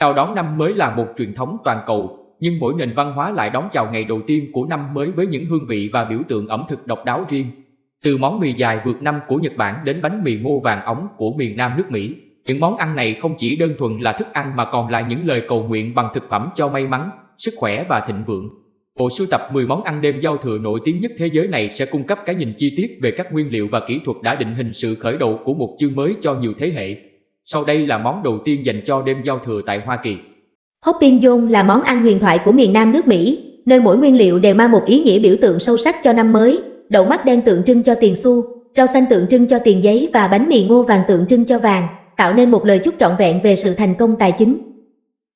Chào đón năm mới là một truyền thống toàn cầu, nhưng mỗi nền văn hóa lại đón chào ngày đầu tiên của năm mới với những hương vị và biểu tượng ẩm thực độc đáo riêng. Từ món mì dài vượt năm của Nhật Bản đến bánh mì ngô vàng óng của miền Nam nước Mỹ, những món ăn này không chỉ đơn thuần là thức ăn mà còn là những lời cầu nguyện bằng thực phẩm cho may mắn, sức khỏe và thịnh vượng. Bộ sưu tập 10 món ăn đêm giao thừa nổi tiếng nhất thế giới này sẽ cung cấp cái nhìn chi tiết về các nguyên liệu và kỹ thuật đã định hình sự khởi đầu của một chương mới cho nhiều thế hệ. Sau đây là món đầu tiên dành cho đêm giao thừa tại Hoa Kỳ. Hoppin John là món ăn huyền thoại của miền Nam nước Mỹ, nơi mỗi nguyên liệu đều mang một ý nghĩa biểu tượng sâu sắc cho năm mới. Đậu mắt đen tượng trưng cho tiền xu, rau xanh tượng trưng cho tiền giấy và bánh mì ngô vàng tượng trưng cho vàng, tạo nên một lời chúc trọn vẹn về sự thành công tài chính.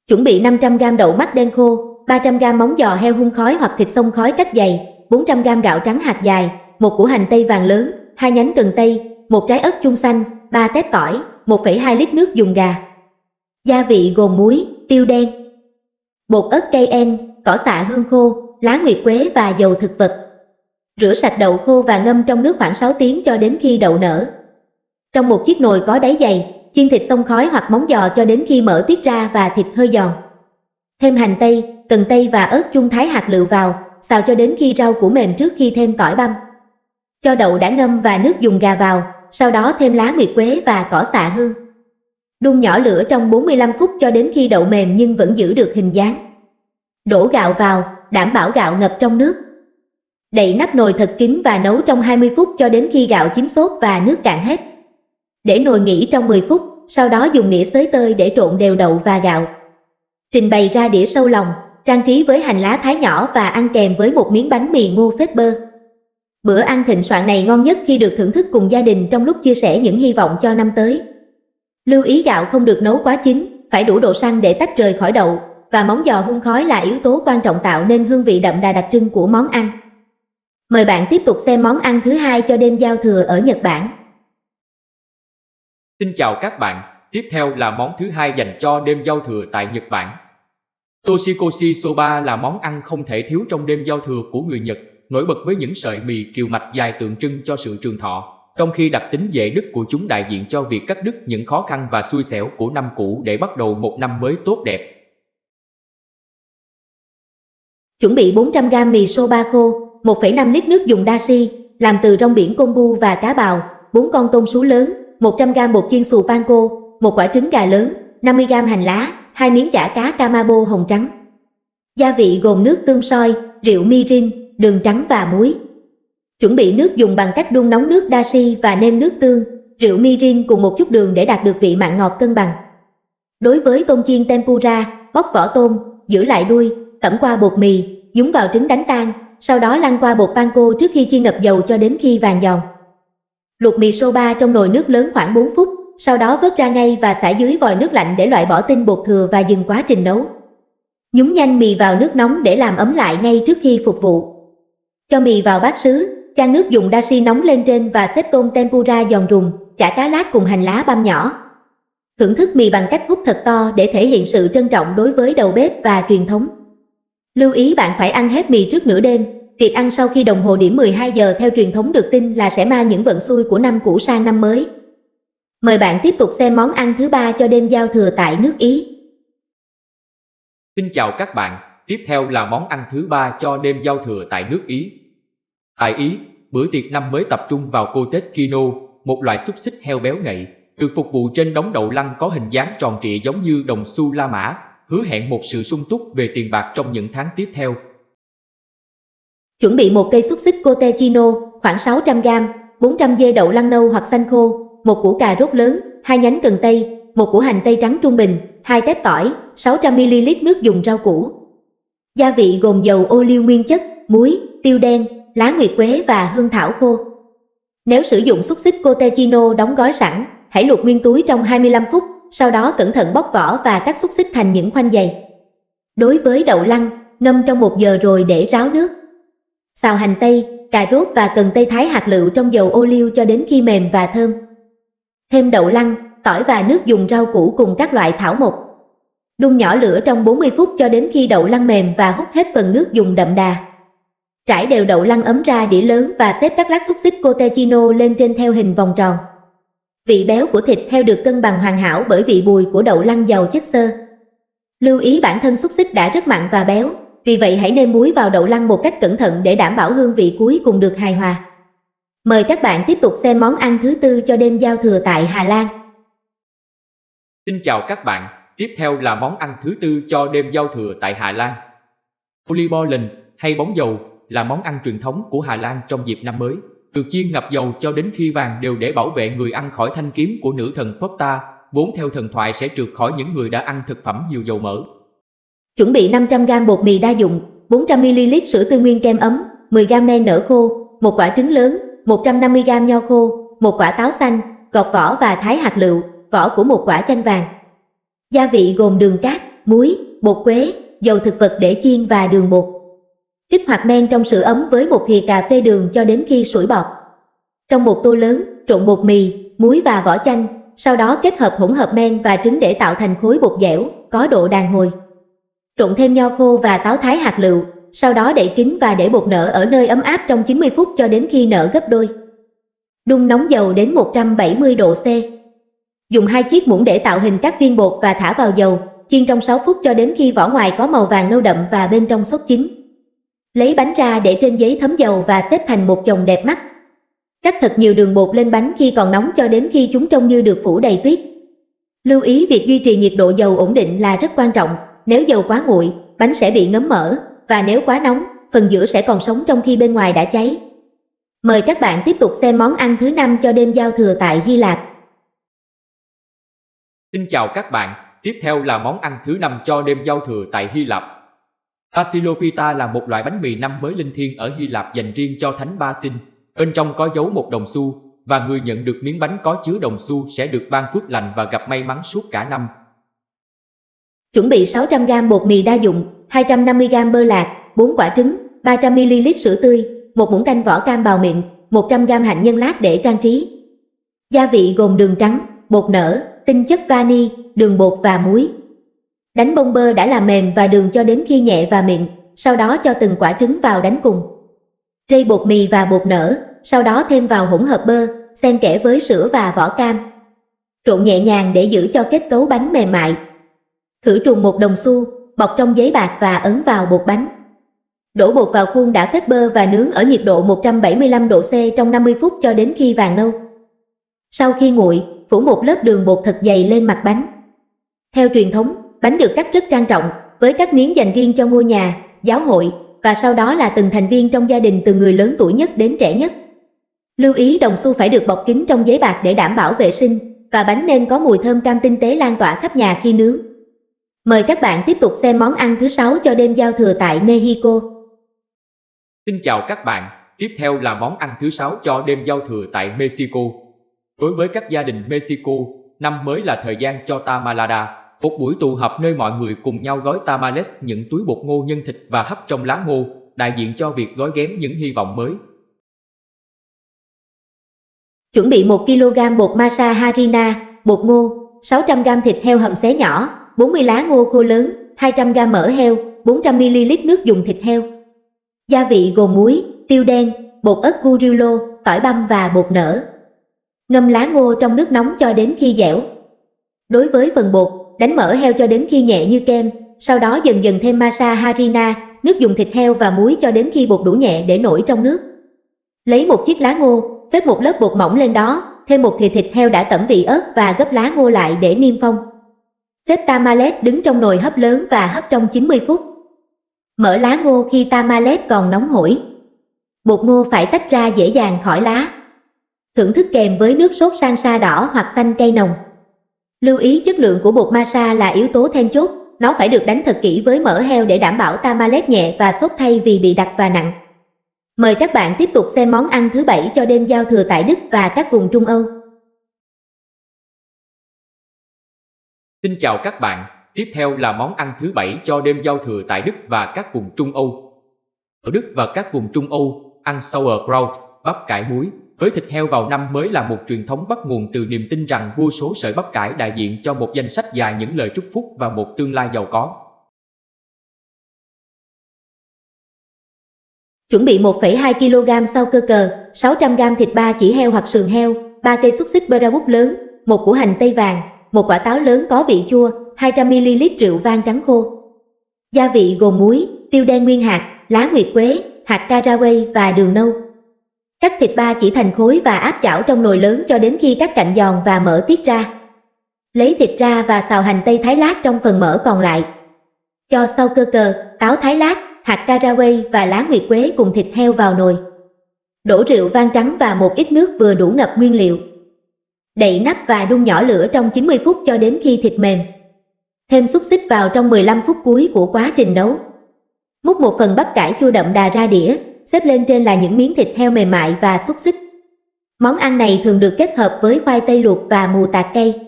Chuẩn bị 500g đậu mắt đen khô, 300g móng giò heo hun khói hoặc thịt xông khói cắt dày, 400g gạo trắng hạt dài, một củ hành tây vàng lớn, 2 nhánh cần tây, một trái ớt chuông xanh, 3 tép tỏi, 1,2 lít nước dùng gà. Gia vị gồm muối, tiêu đen, bột ớt cayenne, cỏ xạ hương khô, lá nguyệt quế và dầu thực vật. Rửa sạch đậu khô và ngâm trong nước khoảng 6 tiếng cho đến khi đậu nở. Trong một chiếc nồi có đáy dày, chiên thịt xông khói hoặc móng giò cho đến khi mỡ tiết ra và thịt hơi giòn. Thêm hành tây, cần tây và ớt chuông thái hạt lựu vào, xào cho đến khi rau củ mềm trước khi thêm tỏi băm. Cho đậu đã ngâm và nước dùng gà vào, sau đó thêm lá nguyệt quế và cỏ xạ hương. Đun nhỏ lửa trong 45 phút cho đến khi đậu mềm nhưng vẫn giữ được hình dáng. Đổ gạo vào, đảm bảo gạo ngập trong nước. Đậy nắp nồi thật kín và nấu trong 20 phút cho đến khi gạo chín xốp và nước cạn hết. Để nồi nghỉ trong 10 phút, sau đó dùng nĩa xới tơi để trộn đều đậu và gạo. Trình bày ra đĩa sâu lòng, trang trí với hành lá thái nhỏ và ăn kèm với một miếng bánh mì ngô phết bơ. Bữa ăn thịnh soạn này ngon nhất khi được thưởng thức cùng gia đình trong lúc chia sẻ những hy vọng cho năm tới. Lưu ý gạo không được nấu quá chín, phải đủ độ săn để tách rời khỏi đậu, và móng giò hun khói là yếu tố quan trọng tạo nên hương vị đậm đà đặc trưng của món ăn. Mời bạn tiếp tục xem món ăn thứ hai cho đêm giao thừa ở Nhật Bản. Xin chào các bạn, tiếp theo là món thứ hai dành cho đêm giao thừa tại Nhật Bản. Toshikoshi soba là món ăn không thể thiếu trong đêm giao thừa của người Nhật, nổi bật với những sợi mì kiều mạch dài tượng trưng cho sự trường thọ, trong khi đặc tính dễ đứt của chúng đại diện cho việc cắt đứt những khó khăn và xui xẻo của năm cũ để bắt đầu một năm mới tốt đẹp. Chuẩn bị 400g mì soba khô, 1,5 lít nước dùng dashi, làm từ rong biển kombu và cá bào, 4 con tôm sú lớn, 100g bột chiên xù panko, một quả trứng gà lớn, 50g hành lá, 2 miếng chả cá kamabo hồng trắng. Gia vị gồm nước tương soi, rượu mirin, đường trắng và muối. Chuẩn bị nước dùng bằng cách đun nóng nước dashi và nêm nước tương, rượu mirin cùng một chút đường để đạt được vị mặn ngọt cân bằng. Đối với tôm chiên tempura, bóc vỏ tôm, giữ lại đuôi, tẩm qua bột mì, nhúng vào trứng đánh tan, sau đó lăn qua bột panko trước khi chiên ngập dầu cho đến khi vàng giòn. Luộc mì soba trong nồi nước lớn khoảng 4 phút, sau đó vớt ra ngay và xả dưới vòi nước lạnh để loại bỏ tinh bột thừa và dừng quá trình nấu. Nhúng nhanh mì vào nước nóng để làm ấm lại ngay trước khi phục vụ. Cho mì vào bát sứ, chan nước dùng dashi nóng lên trên và xếp tôm tempura giòn rùng, chả cá lát cùng hành lá băm nhỏ. Thưởng thức mì bằng cách húp thật to để thể hiện sự trân trọng đối với đầu bếp và truyền thống. Lưu ý bạn phải ăn hết mì trước nửa đêm. Việc ăn sau khi đồng hồ điểm 12 giờ theo truyền thống được tin là sẽ mang những vận xui của năm cũ sang năm mới. Mời bạn tiếp tục xem món ăn thứ ba cho đêm giao thừa tại nước Ý. Xin chào các bạn, tiếp theo là món ăn thứ ba cho đêm giao thừa tại nước Ý. Tại Ý, bữa tiệc năm mới tập trung vào Kotechino, một loại xúc xích heo béo ngậy, được phục vụ trên đống đậu lăng có hình dáng tròn trịa giống như đồng xu La Mã, hứa hẹn một sự sung túc về tiền bạc trong những tháng tiếp theo. Chuẩn bị một cây xúc xích Kotechino, khoảng 600g, 400 dê đậu lăng nâu hoặc xanh khô, một củ cà rốt lớn, 2 nhánh cần tây, một củ hành tây trắng trung bình, 2 tép tỏi, 600ml nước dùng rau củ. Gia vị gồm dầu ô liu nguyên chất, muối, tiêu đen, lá nguyệt quế và hương thảo khô. Nếu sử dụng xúc xích Kotechino đóng gói sẵn, hãy luộc nguyên túi trong 25 phút, sau đó cẩn thận bóc vỏ và cắt xúc xích thành những khoanh dày. Đối với đậu lăng, ngâm trong 1 giờ rồi để ráo nước. Xào hành tây, cà rốt và cần tây thái hạt lựu trong dầu ô liu cho đến khi mềm và thơm. Thêm đậu lăng, tỏi và nước dùng rau củ cùng các loại thảo mộc. Đun nhỏ lửa trong 40 phút cho đến khi đậu lăng mềm và hút hết phần nước dùng đậm đà. Trải đều đậu lăng ấm ra đĩa lớn và xếp các lát xúc xích Kotechino lên trên theo hình vòng tròn. Vị béo của thịt heo được cân bằng hoàn hảo bởi vị bùi của đậu lăng giàu chất xơ. Lưu ý bản thân xúc xích đã rất mặn và béo, vì vậy hãy nêm muối vào đậu lăng một cách cẩn thận để đảm bảo hương vị cuối cùng được hài hòa. Mời các bạn tiếp tục xem món ăn thứ tư cho đêm giao thừa tại Hà Lan. Xin chào các bạn, tiếp theo là món ăn thứ tư cho đêm giao thừa tại Hà Lan. Oliebollen hay bóng dầu là món ăn truyền thống của Hà Lan trong dịp năm mới. Từ chiên ngập dầu cho đến khi vàng đều để bảo vệ người ăn khỏi thanh kiếm của nữ thần Popta, vốn theo thần thoại sẽ trượt khỏi những người đã ăn thực phẩm nhiều dầu mỡ. Chuẩn bị 500g bột mì đa dụng, 400ml sữa tươi nguyên kem ấm, 10g men nở khô, một quả trứng lớn, 150g nho khô, một quả táo xanh, gọt vỏ và thái hạt lựu, vỏ của một quả chanh vàng. Gia vị gồm đường cát, muối, bột quế, dầu thực vật để chiên và đường bột. Kích hoạt men trong sữa ấm với một thìa cà phê đường cho đến khi sủi bọt. Trong một tô lớn, trộn bột mì, muối và vỏ chanh, sau đó kết hợp hỗn hợp men và trứng để tạo thành khối bột dẻo, có độ đàn hồi. Trộn thêm nho khô và táo thái hạt lựu, sau đó đậy kín và để bột nở ở nơi ấm áp trong 90 phút cho đến khi nở gấp đôi. Đun nóng dầu đến 170 độ C. Dùng 2 chiếc muỗng để tạo hình các viên bột và thả vào dầu, chiên trong 6 phút cho đến khi vỏ ngoài có màu vàng nâu đậm và bên trong xốp chín. Lấy bánh ra để trên giấy thấm dầu và xếp thành một chồng đẹp mắt. Rắc thật nhiều đường bột lên bánh khi còn nóng cho đến khi chúng trông như được phủ đầy tuyết. Lưu ý việc duy trì nhiệt độ dầu ổn định là rất quan trọng, nếu dầu quá nguội, bánh sẽ bị ngấm mỡ, và nếu quá nóng, phần giữa sẽ còn sống trong khi bên ngoài đã cháy. Mời các bạn tiếp tục xem món ăn thứ 5 cho đêm giao thừa tại Hy Lạp. Xin chào các bạn, tiếp theo là món ăn thứ 5 cho đêm giao thừa tại Hy Lạp. Basilopita là một loại bánh mì năm mới linh thiêng ở Hy Lạp dành riêng cho thánh Basil. Bên trong có dấu một đồng xu, và người nhận được miếng bánh có chứa đồng xu sẽ được ban phước lành và gặp may mắn suốt cả năm. Chuẩn bị 600g bột mì đa dụng, 250g bơ lạc, 4 quả trứng, 300ml sữa tươi, một muỗng canh vỏ cam bào mịn, 100g hạnh nhân lát để trang trí. Gia vị gồm đường trắng, bột nở, tinh chất vani, đường bột và muối. Đánh bông bơ đã làm mềm và đường cho đến khi nhẹ và mịn, sau đó cho từng quả trứng vào đánh cùng. Rây bột mì và bột nở, sau đó thêm vào hỗn hợp bơ, xen kẽ với sữa và vỏ cam. Trộn nhẹ nhàng để giữ cho kết cấu bánh mềm mại. Khử trùng một đồng xu, bọc trong giấy bạc và ấn vào bột bánh. Đổ bột vào khuôn đã phết bơ và nướng ở nhiệt độ 175 độ C trong 50 phút cho đến khi vàng nâu. Sau khi nguội, phủ một lớp đường bột thật dày lên mặt bánh. Theo truyền thống, bánh được cắt rất trang trọng, với các miếng dành riêng cho ngôi nhà, giáo hội, và sau đó là từng thành viên trong gia đình từ người lớn tuổi nhất đến trẻ nhất. Lưu ý đồng xu phải được bọc kín trong giấy bạc để đảm bảo vệ sinh, và bánh nên có mùi thơm cam tinh tế lan tỏa khắp nhà khi nướng. Mời các bạn tiếp tục xem món ăn thứ 6 cho đêm giao thừa tại Mexico. Xin chào các bạn, tiếp theo là món ăn thứ 6 cho đêm giao thừa tại Mexico. Đối với các gia đình Mexico, năm mới là thời gian cho tamalada, một buổi tụ họp nơi mọi người cùng nhau gói tamales, những túi bột ngô nhân thịt và hấp trong lá ngô, đại diện cho việc gói ghém những hy vọng mới. Chuẩn bị 1kg bột masa harina, bột ngô, 600g thịt heo hầm xé nhỏ, 40 lá ngô khô lớn, 200g mỡ heo, 400ml nước dùng thịt heo. Gia vị gồm muối, tiêu đen, bột ớt guajillo, tỏi băm và bột nở. Ngâm lá ngô trong nước nóng cho đến khi dẻo. Đối với phần bột, đánh mỡ heo cho đến khi nhẹ như kem, sau đó dần dần thêm masa harina, nước dùng thịt heo và muối cho đến khi bột đủ nhẹ để nổi trong nước. Lấy một chiếc lá ngô, phết một lớp bột mỏng lên đó, thêm một thìa thịt heo đã tẩm vị ớt và gấp lá ngô lại để niêm phong. Xếp tamales đứng trong nồi hấp lớn và hấp trong 90 phút. Mở lá ngô khi tamales còn nóng hổi. Bột ngô phải tách ra dễ dàng khỏi lá. Thưởng thức kèm với nước sốt salsa đỏ hoặc xanh cay nồng. Lưu ý chất lượng của bột masa là yếu tố then chốt, nó phải được đánh thật kỹ với mỡ heo để đảm bảo tamales nhẹ và xốp thay vì bị đặc và nặng. Mời các bạn tiếp tục xem món ăn thứ 7 cho đêm giao thừa tại Đức và các vùng Trung Âu. Xin chào các bạn, tiếp theo là món ăn thứ 7 cho đêm giao thừa tại Đức và các vùng Trung Âu. Ở Đức và các vùng Trung Âu, ăn sauerkraut, bắp cải muối, với thịt heo vào năm mới là một truyền thống bắt nguồn từ niềm tin rằng vô số sợi bắp cải đại diện cho một danh sách dài những lời chúc phúc và một tương lai giàu có. Chuẩn bị 1,2 kg sau cơ cờ, 600g thịt ba chỉ heo hoặc sườn heo, 3 cây xúc xích Bravuk lớn, một củ hành tây vàng, một quả táo lớn có vị chua, 200ml rượu vang trắng khô. Gia vị gồm muối, tiêu đen nguyên hạt, lá nguyệt quế, hạt caraway và đường nâu. Cắt thịt ba chỉ thành khối và áp chảo trong nồi lớn cho đến khi các cạnh giòn và mỡ tiết ra. Lấy thịt ra và xào hành tây thái lát trong phần mỡ còn lại. Cho sau cơ cờ, táo thái lát, hạt caraway và lá nguyệt quế cùng thịt heo vào nồi. Đổ rượu vang trắng và một ít nước vừa đủ ngập nguyên liệu. Đậy nắp và đun nhỏ lửa trong 90 phút cho đến khi thịt mềm. Thêm xúc xích vào trong 15 phút cuối của quá trình nấu. Múc một phần bắp cải chua đậm đà ra đĩa, xếp lên trên là những miếng thịt heo mềm mại và xúc xích. Món ăn này thường được kết hợp với khoai tây luộc và mù tạt cây.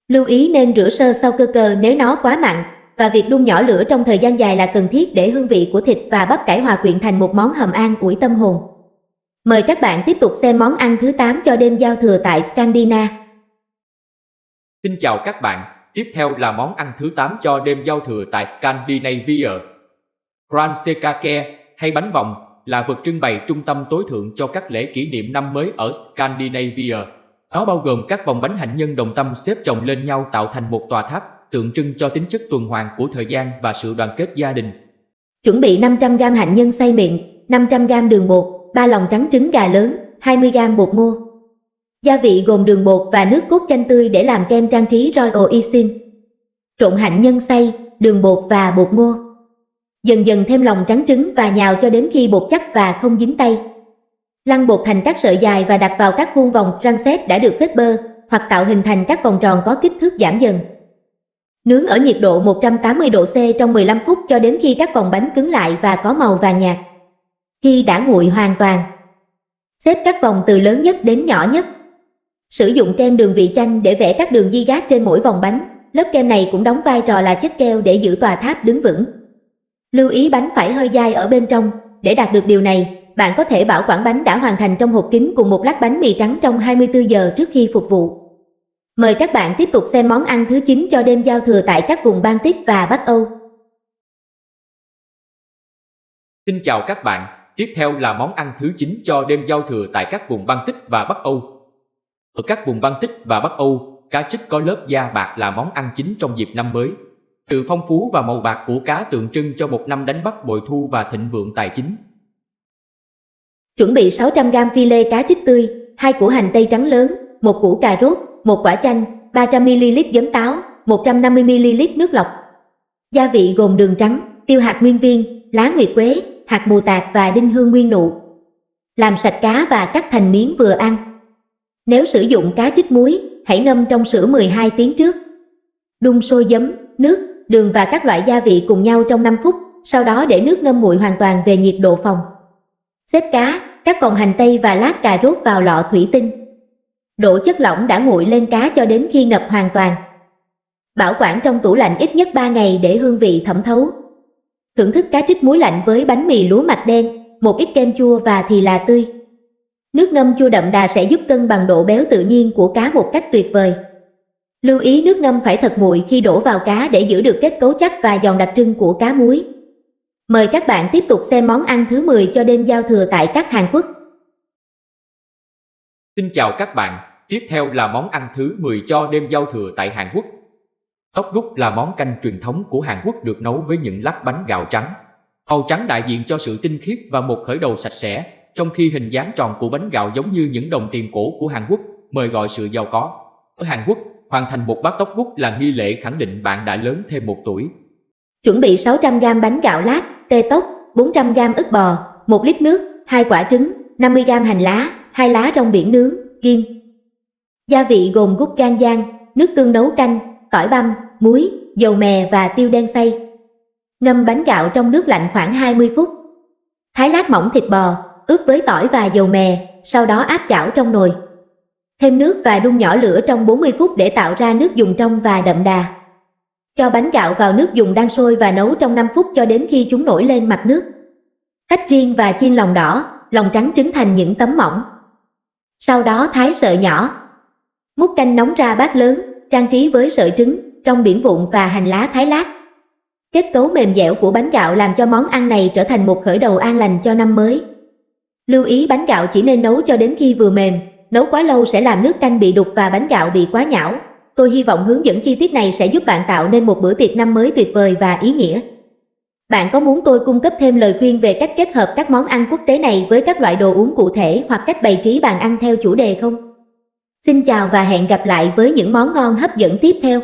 Lưu ý nên rửa sơ sau cơ cờ nếu nó quá mặn, và việc đun nhỏ lửa trong thời gian dài là cần thiết để hương vị của thịt và bắp cải hòa quyện thành một món hầm an ủi tâm hồn. Mời các bạn tiếp tục xem món ăn thứ 8 cho đêm giao thừa tại Scandinavia. Xin chào các bạn, tiếp theo là món ăn thứ 8 cho đêm giao thừa tại Scandinavia. Kransekake hay bánh vòng là vật trưng bày trung tâm tối thượng cho các lễ kỷ niệm năm mới ở Scandinavia. Nó bao gồm các vòng bánh hạnh nhân đồng tâm xếp chồng lên nhau tạo thành một tòa tháp, tượng trưng cho tính chất tuần hoàn của thời gian và sự đoàn kết gia đình. Chuẩn bị 500g hạnh nhân xay mịn, 500g đường bột, 3 lòng trắng trứng gà lớn, 20g bột ngô. Gia vị gồm đường bột và nước cốt chanh tươi để làm kem trang trí Royal Icing. Trộn hạnh nhân xay, đường bột và bột ngô. Dần dần thêm lòng trắng trứng và nhào cho đến khi bột chắc và không dính tay. Lăn bột thành các sợi dài và đặt vào các khuôn vòng ranchet đã được phết bơ, hoặc tạo hình thành các vòng tròn có kích thước giảm dần. Nướng ở nhiệt độ 180 độ C trong 15 phút cho đến khi các vòng bánh cứng lại và có màu vàng nhạt. Khi đã nguội hoàn toàn, xếp các vòng từ lớn nhất đến nhỏ nhất. Sử dụng kem đường vị chanh để vẽ các đường zigzag trên mỗi vòng bánh. Lớp kem này cũng đóng vai trò là chất keo để giữ tòa tháp đứng vững. Lưu ý bánh phải hơi dai ở bên trong. Để đạt được điều này, bạn có thể bảo quản bánh đã hoàn thành trong hộp kín cùng một lát bánh mì trắng trong 24 giờ trước khi phục vụ. Mời các bạn tiếp tục xem món ăn thứ 9 cho đêm giao thừa tại các vùng Baltic và Bắc Âu. Xin chào các bạn, tiếp theo là món ăn thứ 9 cho đêm giao thừa tại các vùng Baltic và Bắc Âu. Ở các vùng Baltic và Bắc Âu, cá trích có lớp da bạc là món ăn chính trong dịp năm mới. Sự phong phú và màu bạc của cá tượng trưng cho một năm đánh bắt bội thu và thịnh vượng tài chính. Chuẩn bị 600g phi lê cá trích tươi, 2 củ hành tây trắng lớn, 1 củ cà rốt, 1 quả chanh, 300ml giấm táo, 150ml nước lọc. Gia vị gồm đường trắng, tiêu hạt nguyên viên, lá nguyệt quế, hạt mù tạt và đinh hương nguyên nụ. Làm sạch cá và cắt thành miếng vừa ăn. Nếu sử dụng cá trích muối, hãy ngâm trong sữa 12 tiếng trước. Đun sôi giấm, nước, đường và các loại gia vị cùng nhau trong 5 phút, sau đó để nước ngâm nguội hoàn toàn về nhiệt độ phòng. Xếp cá, các vòng hành tây và lát cà rốt vào lọ thủy tinh. Đổ chất lỏng đã nguội lên cá cho đến khi ngập hoàn toàn. Bảo quản trong tủ lạnh ít nhất 3 ngày để hương vị thẩm thấu. Thưởng thức cá trích muối lạnh với bánh mì lúa mạch đen, một ít kem chua và thì là tươi. Nước ngâm chua đậm đà sẽ giúp cân bằng độ béo tự nhiên của cá một cách tuyệt vời. Lưu ý nước ngâm phải thật nguội khi đổ vào cá để giữ được kết cấu chắc và giòn đặc trưng của cá muối. Mời các bạn tiếp tục xem món ăn thứ 10 cho đêm giao thừa tại các Hàn Quốc. Xin chào các bạn, tiếp theo là món ăn thứ 10 cho đêm giao thừa tại Hàn Quốc. Tteokguk là món canh truyền thống của Hàn Quốc được nấu với những lát bánh gạo trắng. Màu trắng đại diện cho sự tinh khiết và một khởi đầu sạch sẽ, trong khi hình dáng tròn của bánh gạo giống như những đồng tiền cổ của Hàn Quốc, mời gọi sự giàu có. Ở Hàn Quốc, hoàn thành một bát tteokguk là nghi lễ khẳng định bạn đã lớn thêm 1 tuổi. Chuẩn bị 600g bánh gạo lát, tê tốc, 400g ức bò, 1 lít nước, 2 quả trứng, 50g hành lá, 2 lá rong biển nướng, kim. Gia vị gồm gochujang, nước tương nấu canh, tỏi băm, muối, dầu mè và tiêu đen xay. Ngâm bánh gạo trong nước lạnh khoảng 20 phút. Thái lát mỏng thịt bò, ướp với tỏi và dầu mè, sau đó áp chảo trong nồi. Thêm nước và đun nhỏ lửa trong 40 phút để tạo ra nước dùng trong và đậm đà. Cho bánh gạo vào nước dùng đang sôi và nấu trong 5 phút cho đến khi chúng nổi lên mặt nước. Tách riêng và chiên lòng đỏ, lòng trắng trứng thành những tấm mỏng. Sau đó thái sợi nhỏ. Múc canh nóng ra bát lớn, trang trí với sợi trứng, rong biển vụn và hành lá thái lát. Kết cấu mềm dẻo của bánh gạo làm cho món ăn này trở thành một khởi đầu an lành cho năm mới. Lưu ý bánh gạo chỉ nên nấu cho đến khi vừa mềm, nấu quá lâu sẽ làm nước canh bị đục và bánh gạo bị quá nhão. Tôi hy vọng hướng dẫn chi tiết này sẽ giúp bạn tạo nên một bữa tiệc năm mới tuyệt vời và ý nghĩa. Bạn có muốn tôi cung cấp thêm lời khuyên về cách kết hợp các món ăn quốc tế này với các loại đồ uống cụ thể hoặc cách bày trí bàn ăn theo chủ đề không? Xin chào và hẹn gặp lại với những món ngon hấp dẫn tiếp theo.